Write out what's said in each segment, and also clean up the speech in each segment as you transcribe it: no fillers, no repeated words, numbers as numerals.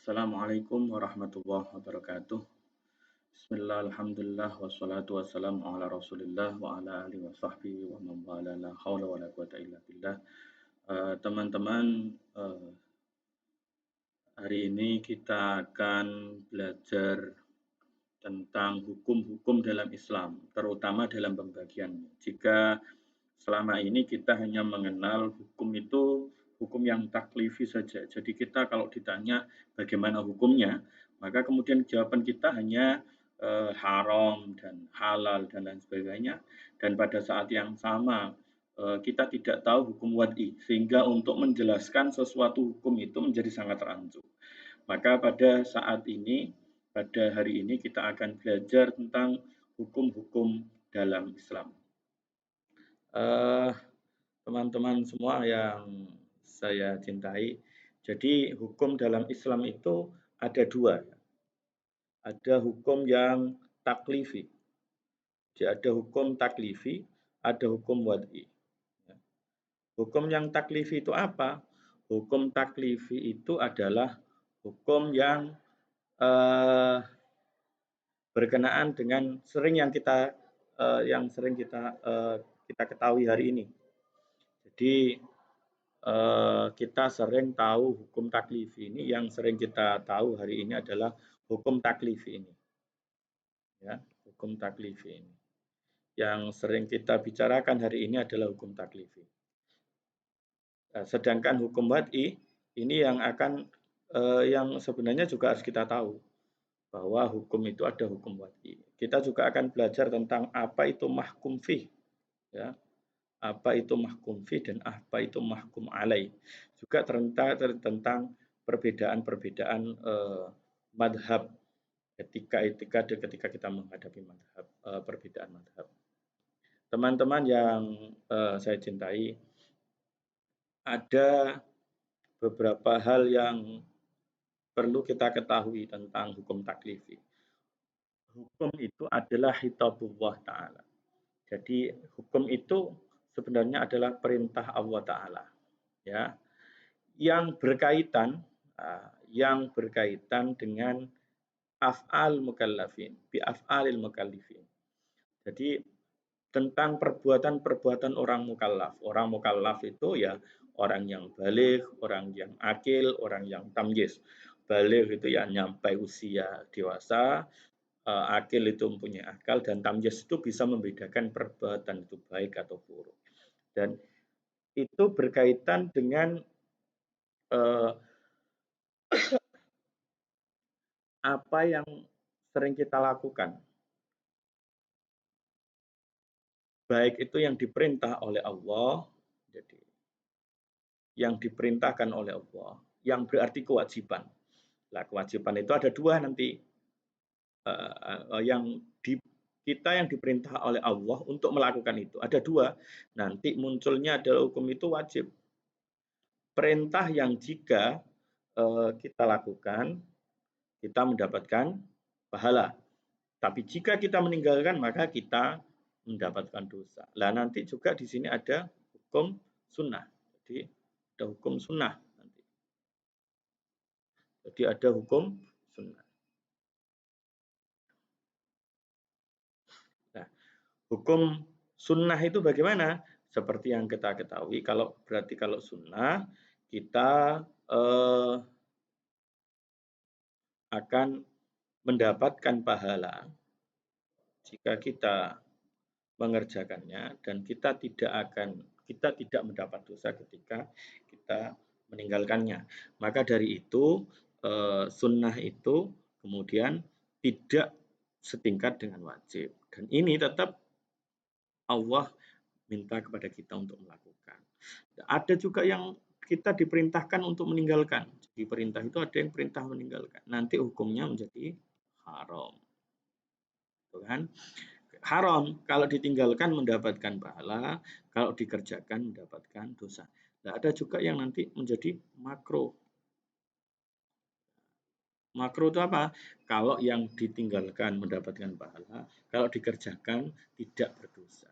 Assalamualaikum warahmatullahi wabarakatuh. Bismillah, alhamdulillah, wassalatu wassalamu ala rasulillah wa ala alihi wa sahbihi wa man wala la hawla wa la quwata illa billah. Teman-teman, hari ini kita akan belajar tentang hukum-hukum dalam Islam, terutama dalam pembagiannya. Jika selama ini kita hanya mengenal hukum itu hukum yang taklifi saja. Jadi kita kalau ditanya bagaimana hukumnya, maka kemudian jawaban kita hanya haram dan halal dan lain sebagainya. Dan pada saat yang sama kita tidak tahu hukum wad'i, sehingga untuk menjelaskan sesuatu hukum itu menjadi sangat rancu. Maka pada saat ini, pada hari ini kita akan belajar tentang hukum-hukum dalam Islam. Teman-teman semua yang saya cintai, jadi hukum dalam Islam itu ada dua. Ada hukum yang taklifi. Jadi ada hukum taklifi, ada hukum wad'i. Hukum yang taklifi itu apa? Hukum taklifi itu adalah hukum yang berkenaan dengan yang sering kita ketahui hari ini. Jadi kita sering tahu hukum taklifi ini, yang sering kita tahu hari ini adalah hukum taklifi ini. Ya, hukum taklifi ini. Yang sering kita bicarakan hari ini adalah hukum taklifi. Sedangkan hukum wad'i ini yang sebenarnya juga harus kita tahu bahwa hukum itu ada hukum wad'i. Kita juga akan belajar tentang apa itu mahkum fih, ya. Apa itu mahkum fi dan apa itu mahkum alaih. Juga tentang perbedaan-perbedaan madhab ketika kita menghadapi madhab, perbedaan madhab. Teman-teman yang saya cintai, ada beberapa hal yang perlu kita ketahui tentang hukum taklifi. Hukum itu adalah hitabullah ta'ala. Jadi hukum itu sebenarnya adalah perintah Allah Ta'ala, ya, yang berkaitan dengan af'al mukallafin, bi af'alil mukallifin. Jadi tentang perbuatan-perbuatan orang mukallaf. Orang mukallaf itu ya orang yang baligh, orang yang akil, orang yang tamyiz. Baligh itu ya nyampai usia dewasa, akil itu mempunyai akal, dan tamyiz itu bisa membedakan perbuatan itu baik atau buruk. Dan itu berkaitan dengan apa yang sering kita lakukan. Baik itu yang diperintah oleh Allah, jadi yang diperintahkan oleh Allah, yang berarti kewajiban. Nah, kewajiban itu ada dua nanti. Kita yang diperintah oleh Allah untuk melakukan itu ada dua. Nanti munculnya adalah hukum itu wajib. Perintah yang jika kita lakukan, kita mendapatkan pahala. Tapi jika kita meninggalkan, maka kita mendapatkan dosa. Lah nanti juga di sini ada hukum sunnah. Jadi ada hukum sunnah nanti. Jadi ada hukum sunnah. Nah, hukum sunnah itu bagaimana? Seperti yang kita ketahui, kalau sunnah kita akan mendapatkan pahala jika kita mengerjakannya, dan kita tidak mendapat dosa ketika kita meninggalkannya. Maka dari itu sunnah itu kemudian tidak setingkat dengan wajib, dan ini tetap Allah minta kepada kita untuk melakukan. Ada juga yang kita diperintahkan untuk meninggalkan. Di perintah itu ada yang perintah meninggalkan. Nanti hukumnya menjadi haram. Kan? Haram kalau ditinggalkan mendapatkan pahala, kalau dikerjakan mendapatkan dosa. Nah, ada juga yang nanti menjadi makruh. Makruh itu apa? Kalau yang ditinggalkan mendapatkan pahala, kalau dikerjakan tidak berdosa.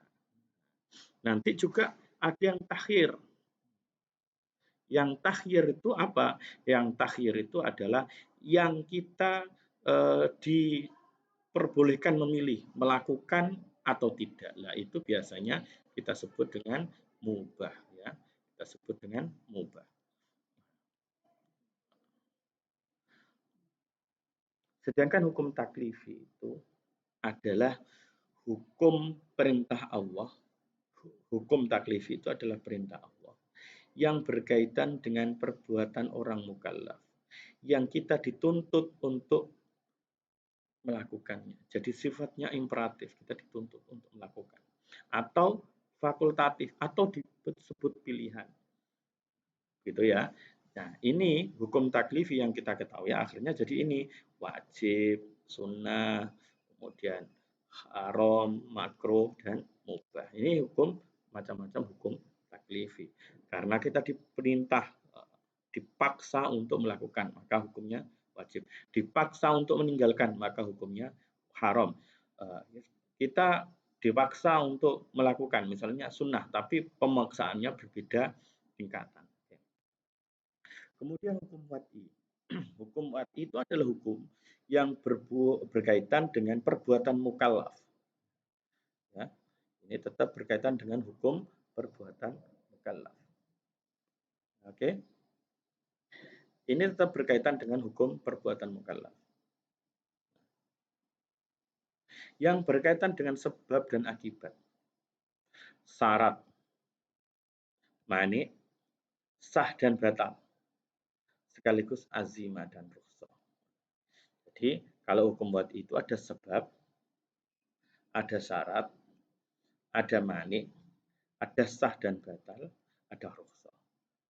Nanti juga ada yang takhir. Yang takhyir itu apa? Yang takhyir itu adalah yang kita diperbolehkan memilih melakukan atau tidak. Nah, itu biasanya kita sebut dengan mubah ya. Kita sebut dengan mubah. Sedangkan hukum taklifi itu adalah hukum perintah Allah. Hukum taklifi itu adalah perintah Allah yang berkaitan dengan perbuatan orang mukallaf yang kita dituntut untuk melakukannya. Jadi sifatnya imperatif, kita dituntut untuk melakukan. Atau fakultatif, atau disebut pilihan. Gitu ya. Nah, ini hukum taklifi yang kita ketahui akhirnya jadi ini wajib, sunnah, kemudian haram, makruh, dan mubah. Ini hukum macam-macam hukum taklifi. Karena kita diperintah, dipaksa untuk melakukan, maka hukumnya wajib. Dipaksa untuk meninggalkan, maka hukumnya haram. Kita dipaksa untuk melakukan, misalnya sunnah, tapi pemaksaannya berbeda tingkatan. Kemudian hukum wad'i. Hukum wad'i itu adalah hukum yang berkaitan dengan perbuatan mukallaf. Ya, ini tetap berkaitan dengan hukum perbuatan mukallaf. Oke. Ini tetap berkaitan dengan hukum perbuatan mukallaf. Yang berkaitan dengan sebab dan akibat. Syarat, mani, sah dan batal. Sekaligus azimah dan rukhsah. Jadi, kalau hukum wad'i itu ada sebab, ada syarat, ada mani, ada sah dan batal, ada rukhsah.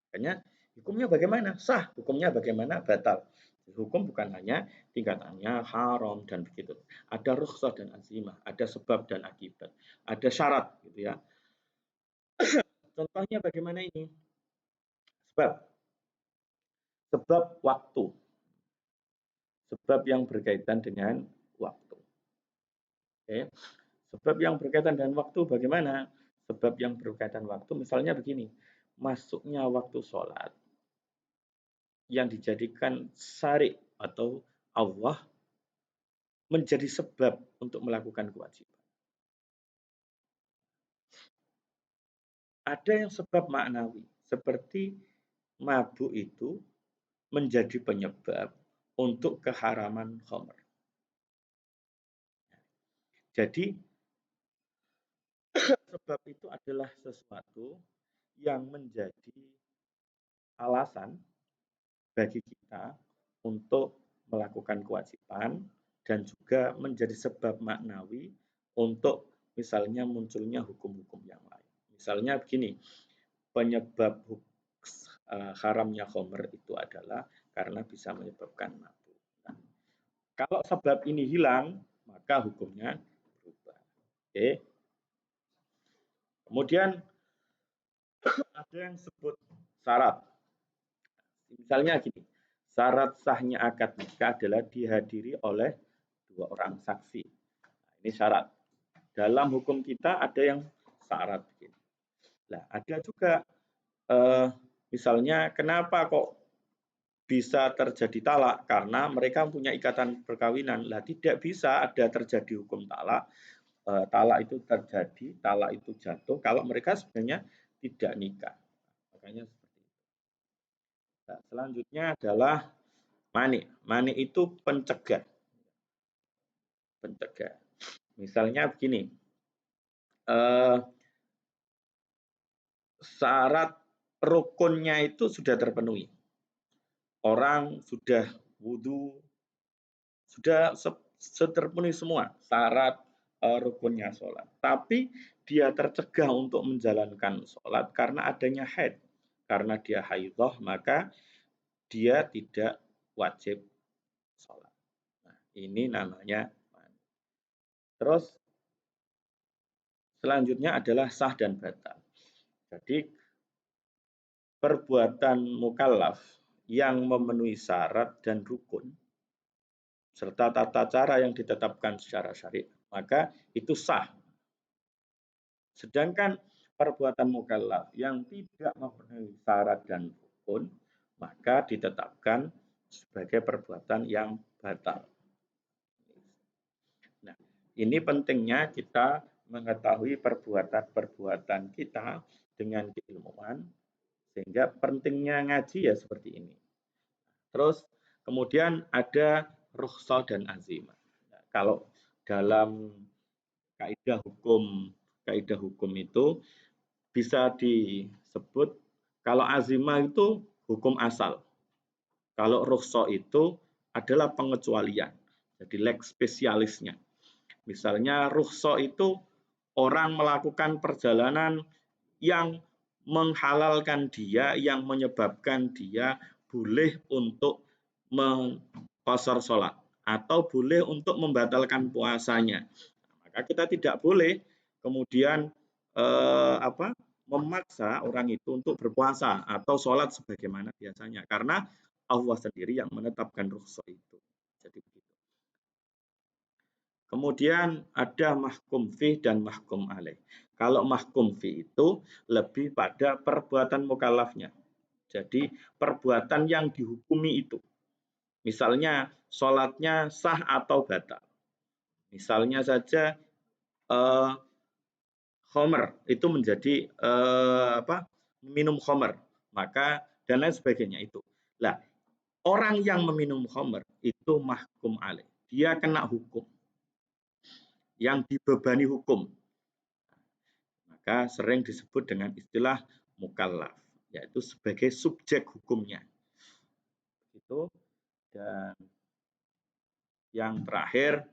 Makanya hukumnya bagaimana? Sah. Hukumnya bagaimana? Batal. Hukum bukan hanya tingkatannya haram dan begitu. Ada rukhsah dan azimah, ada sebab dan akibat, ada syarat gitu ya. Contohnya bagaimana ini? Sebab. Sebab waktu. Sebab yang berkaitan dengan waktu. Oke. Sebab yang berkaitan dengan waktu bagaimana? Sebab yang berkaitan waktu misalnya begini. Masuknya waktu sholat yang dijadikan syari atau Allah menjadi sebab untuk melakukan kewajiban. Ada yang sebab maknawi, seperti mabuk itu menjadi penyebab untuk keharaman khamr. Jadi sebab itu adalah sesuatu yang menjadi alasan bagi kita untuk melakukan kewajiban dan juga menjadi sebab maknawi untuk misalnya munculnya hukum-hukum yang lain. Misalnya begini, penyebab haramnya khamr itu adalah karena bisa menyebabkan mabuk. Nah, kalau sebab ini hilang, maka hukumnya berubah. Oke. Kemudian ada yang disebut syarat. Misalnya gini, syarat sahnya akad nikah adalah dihadiri oleh 2 orang saksi. Nah, ini syarat. Dalam hukum kita ada yang syarat begini. Nah, ada juga misalnya kenapa kok bisa terjadi talak? Karena mereka punya ikatan perkawinan. Lah tidak bisa ada terjadi hukum talak. Talak itu terjadi, talak itu jatuh kalau mereka sebenarnya tidak nikah. Makanya seperti itu. Nah, selanjutnya adalah mani. Mani itu pencegah. Pencegah. Misalnya begini. Syarat rukunnya itu sudah terpenuhi. Orang sudah wudhu, sudah terpenuhi semua syarat rukunnya sholat. Tapi dia tercegah untuk menjalankan sholat karena adanya haid. Karena dia haidhah, maka dia tidak wajib sholat. Nah, ini namanya mani. Terus selanjutnya adalah sah dan batal. Jadi perbuatan mukallaf yang memenuhi syarat dan rukun serta tata cara yang ditetapkan secara syari', maka itu sah. Sedangkan perbuatan mukallaf yang tidak memenuhi syarat dan pun, maka ditetapkan sebagai perbuatan yang batal. Nah, ini pentingnya kita mengetahui perbuatan-perbuatan kita dengan keilmuan, sehingga pentingnya ngaji ya seperti ini. Terus kemudian ada rukhsah dan azimah. Nah, kalau dalam kaidah hukum itu bisa disebut kalau azimah itu hukum asal. Kalau rukhsah itu adalah pengecualian. Jadi lex spesialisnya. Misalnya rukhsah itu orang melakukan perjalanan yang menghalalkan dia, yang menyebabkan dia boleh untuk mengqashar sholat atau boleh untuk membatalkan puasanya. Maka kita tidak boleh kemudian memaksa orang itu untuk berpuasa atau sholat sebagaimana biasanya, karena Allah sendiri yang menetapkan rukhsah itu. Jadi begitu. Kemudian ada mahkum fih dan mahkum alaih. Kalau mahkum fih itu lebih pada perbuatan mukallafnya. Jadi perbuatan yang dihukumi itu. Misalnya sholatnya sah atau batal. Misalnya saja khomer itu menjadi minum khomer, maka dan lain sebagainya itu. Lah, orang yang meminum khomer itu mahkum alaih. Dia kena hukum. Yang dibebani hukum. Maka sering disebut dengan istilah mukallaf, yaitu sebagai subjek hukumnya. Itu. Dan yang terakhir,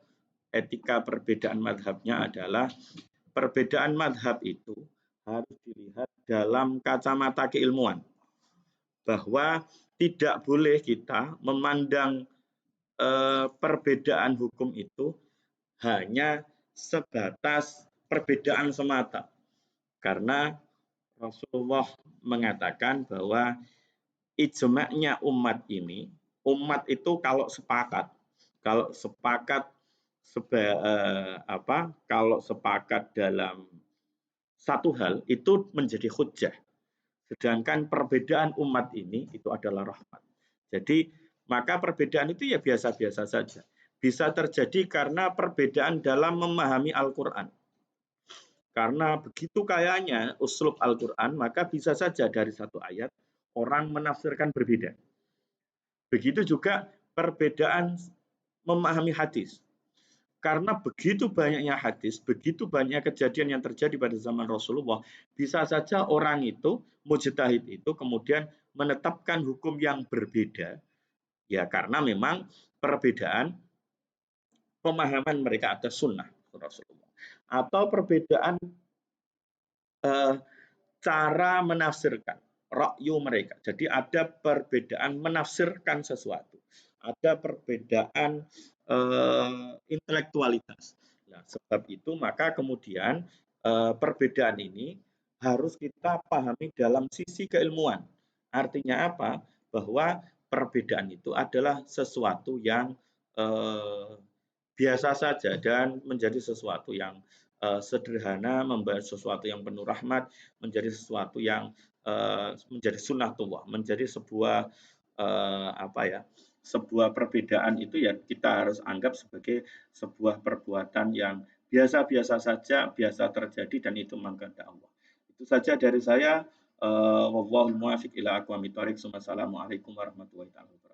etika perbedaan madhabnya adalah perbedaan madhab itu harus dilihat dalam kacamata keilmuan. Bahwa tidak boleh kita memandang perbedaan hukum itu hanya sebatas perbedaan semata. Karena Rasulullah mengatakan bahwa ijma'nya umat ini, umat itu kalau sepakat dalam satu hal itu menjadi hujjah. Sedangkan perbedaan umat ini itu adalah rahmat. Jadi maka perbedaan itu ya biasa-biasa saja. Bisa terjadi karena perbedaan dalam memahami Al-Quran. Karena begitu kayanya uslub Al-Quran, maka bisa saja dari satu ayat orang menafsirkan berbeda. Begitu juga perbedaan memahami hadis. Karena begitu banyaknya hadis, begitu banyak kejadian yang terjadi pada zaman Rasulullah, bisa saja orang itu, mujtahid itu kemudian menetapkan hukum yang berbeda, ya karena memang perbedaan pemahaman mereka atas sunnah Rasulullah. Atau perbedaan cara menafsirkan ra'yu mereka. Jadi ada perbedaan menafsirkan sesuatu. Ada perbedaan intelektualitas. Nah, sebab itu maka kemudian perbedaan ini harus kita pahami dalam sisi keilmuan. Artinya apa? Bahwa perbedaan itu adalah sesuatu yang biasa saja dan menjadi sesuatu yang sederhana, membahas sesuatu yang penuh rahmat, menjadi sesuatu yang menjadi sunnatullah, menjadi sebuah sebuah perbedaan itu ya kita harus anggap sebagai sebuah perbuatan yang biasa-biasa saja, biasa terjadi dan itu memang kehendak Allah. Itu saja dari saya. Wallahul muwaffiq ila aqwamit thoriq. Wassalamualaikum warahmatullahi wabarakatuh.